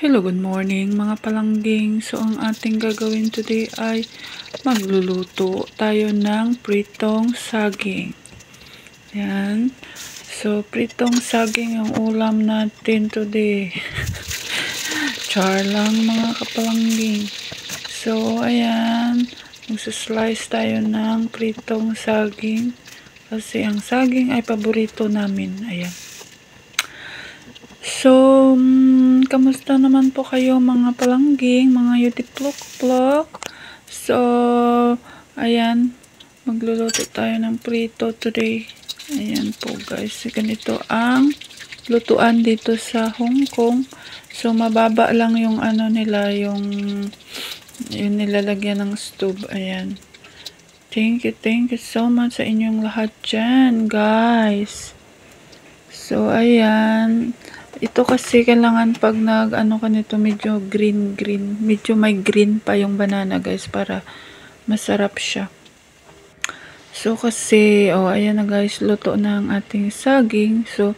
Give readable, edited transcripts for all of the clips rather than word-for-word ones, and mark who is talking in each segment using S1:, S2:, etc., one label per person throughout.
S1: Hello, good morning mga palangging. So, ang ating gagawin today ay magluluto tayo ng pritong saging. Yan. So, pritong saging ang ulam natin today. Char lang mga kapalangging. So, ayan. Magsaslice tayo ng pritong saging. Kasi ang saging ay paborito namin. Ayan. So, kamusta naman po kayo mga palangging, mga yutiplok-plok? So, ayan, magluluto tayo ng prito today. Ayan po guys, ganito ang lutuan dito sa Hong Kong. So, mababa lang yung ano nila, yung nilalagyan ng stove. Ayan. Thank you so much sa inyong lahat dyan, guys. So, ayan. Ito kasi kailangan pag nag-ano ka nito, medyo green. Medyo may green pa yung banana, guys, para masarap siya. So, kasi, ayan na guys, luto na ang ating saging. So,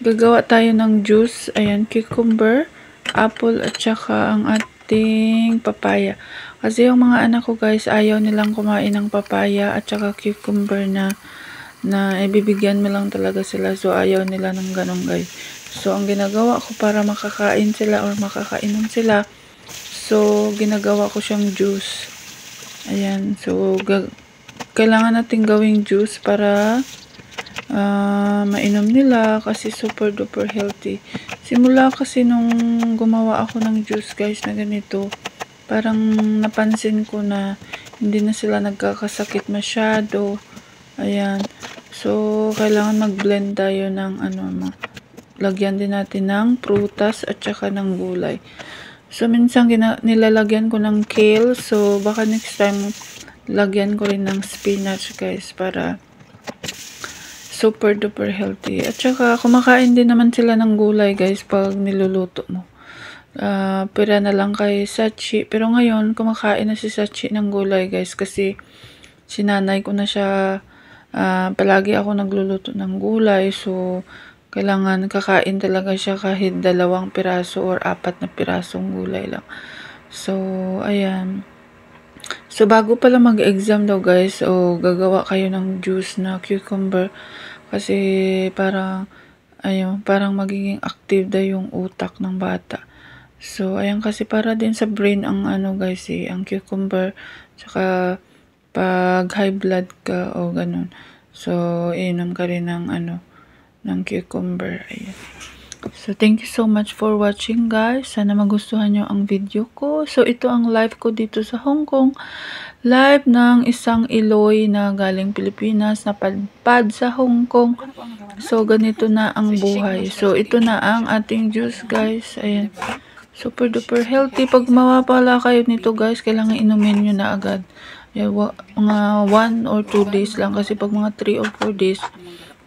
S1: gagawa tayo ng juice. Ayan, cucumber, apple, at saka ang ating papaya. Kasi yung mga anak ko, guys, ayaw nilang kumain ng papaya at saka cucumber na ibibigyan mo lang talaga sila. So, ayaw nila ng ganun, guys. So, ang ginagawa ko para makakain sila or makakainom sila, so, ginagawa ko siyang juice. Ayan. So, kailangan natin gawing juice para mainom nila kasi super duper healthy. Simula kasi nung gumawa ako ng juice, guys, na ganito, parang napansin ko na hindi na sila nagkakasakit masyado. Ayan. So, kailangan mag-blend tayo ng lagyan din natin ng prutas at saka ng gulay. So, minsan nilalagyan ko ng kale. So, baka next time lagyan ko rin ng spinach, guys, para super duper healthy. At saka, kumakain din naman sila ng gulay, guys, pag niluluto mo. Pira na lang kay Sachi. Pero ngayon, kumakain na si Sachi ng gulay, guys, kasi sinanay ko na siya. Palagi ako nagluluto ng gulay. So, kailangan kakain talaga siya kahit 2 piraso or 4 na pirasong gulay lang. So, ayan. So, bago pala mag-exam daw, guys, gagawa kayo ng juice na cucumber. Kasi, parang magiging active daw yung utak ng bata. So, ayan, kasi para din sa brain ang guys, ang cucumber. Tsaka, pag high blood ka o ganun. So, inom ka rin ng ng cucumber. Ayan. So, thank you so much for watching, guys. Sana magustuhan nyo ang video ko. So, ito ang live ko dito sa Hong Kong. Live ng isang Iloy na galing Pilipinas na padpad sa Hong Kong. So, ganito na ang buhay. So, ito na ang ating juice, guys. Ayan. Super duper healthy. Pag mawapala kayo nito, guys, kailangan inumin nyo na agad. Ayan, mga 1 or 2 days lang. Kasi pag mga 3 or 4 days,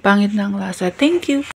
S1: pangit na ang lasa. Thank you!